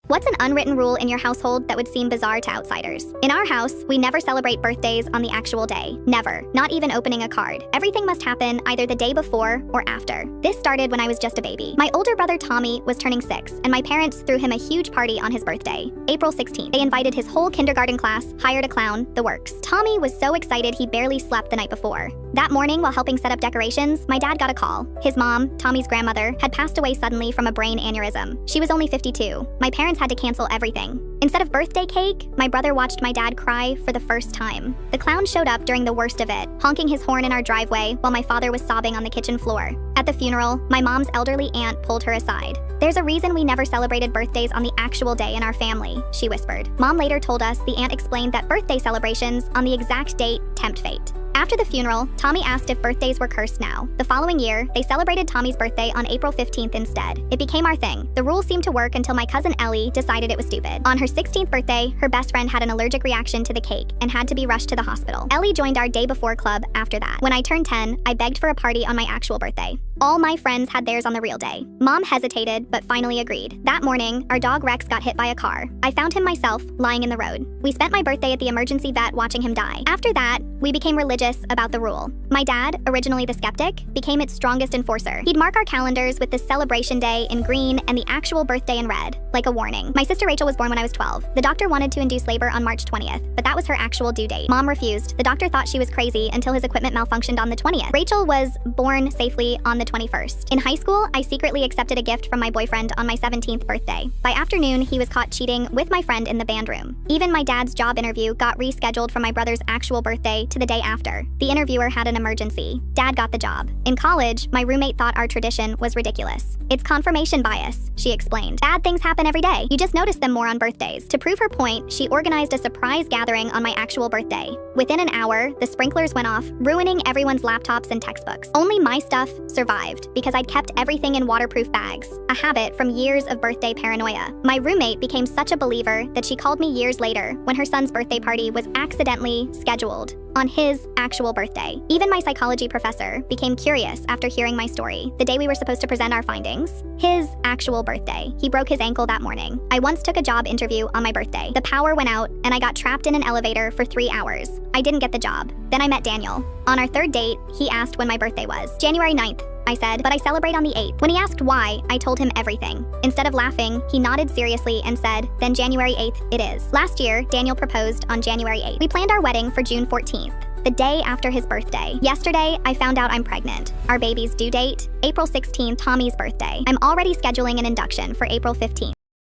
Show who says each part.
Speaker 1: What's an unwritten rule in your household that would seem bizarre to outsiders? In our house, we never celebrate birthdays on the actual day. Never. Not even opening a card. Everything must happen either the day before or after. This started when I was just a baby. My older brother Tommy was turning 6, and my parents threw him a huge party on his birthday, April 16th. They invited his whole kindergarten class, hired a clown, the works. Tommy was so excited he barely slept the night before. That morning, while helping set up decorations, my dad got a call. His mom, Tommy's grandmother, had passed away suddenly from a brain aneurysm. She was only 52. My parents had to cancel everything. Instead of birthday cake, my brother watched my dad cry for the first time. The clown showed up during the worst of it, honking his horn in our driveway while my father was sobbing on the kitchen floor. At the funeral, my mom's elderly aunt pulled her aside. "There's a reason we never celebrated birthdays on the actual day in our family," she whispered. Mom later told us the aunt explained that birthday celebrations on the exact date tempt fate. After the funeral, Tommy asked if birthdays were cursed now. The following year, they celebrated Tommy's birthday on April 15th instead. It became our thing. The rule seemed to work until my cousin Ellie decided it was stupid. On her 16th birthday, her best friend had an allergic reaction to the cake and had to be rushed to the hospital. Ellie joined our day before club after that. When I turned 10, I begged for a party on my actual birthday. All my friends had theirs on the real day. Mom hesitated, but finally agreed. That morning, our dog Rex got hit by a car. I found him myself, lying in the road. We spent my birthday at the emergency vet watching him die. After that, we became religious about the rule. My dad, originally the skeptic, became its strongest enforcer. He'd mark our calendars with the celebration day in green and the actual birthday in red, like a warning. My sister Rachel was born when I was 12. The doctor wanted to induce labor on March 20th, but that was her actual due date. Mom refused. The doctor thought she was crazy until his equipment malfunctioned on the 20th. Rachel was born safely on the 21st. In high school, I secretly accepted a gift from my boyfriend on my 17th birthday. By afternoon, he was caught cheating with my friend in the band room. Even my dad's job interview got rescheduled from my brother's actual birthday to the day after. The interviewer had an emergency. Dad got the job. In college, my roommate thought our tradition was ridiculous. "It's confirmation bias," she explained. "Bad things happen every day. You just notice them more on birthdays." To prove her point, she organized a surprise gathering on my actual birthday. Within an hour, the sprinklers went off, ruining everyone's laptops and textbooks. Only my stuff survived because I'd kept everything in waterproof bags, a habit from years of birthday paranoia. My roommate became such a believer that she called me years later when her son's birthday party was accidentally scheduled on his actual birthday. Even my psychology professor became curious after hearing my story. The day we were supposed to present our findings, his actual birthday. He broke his ankle that morning. I once took a job interview on my birthday. The power went out and I got trapped in an elevator for 3 hours. I didn't get the job. Then I met Daniel. On our third date, he asked when my birthday was. January 9th. I said, but I celebrate on the 8th. When he asked why, I told him everything. Instead of laughing, he nodded seriously and said, then January 8th it is. Last year, Daniel proposed on January 8th. We planned our wedding for June 14th, the day after his birthday. Yesterday, I found out I'm pregnant. Our baby's due date, April 16th, Tommy's birthday. I'm already scheduling an induction for April 15th.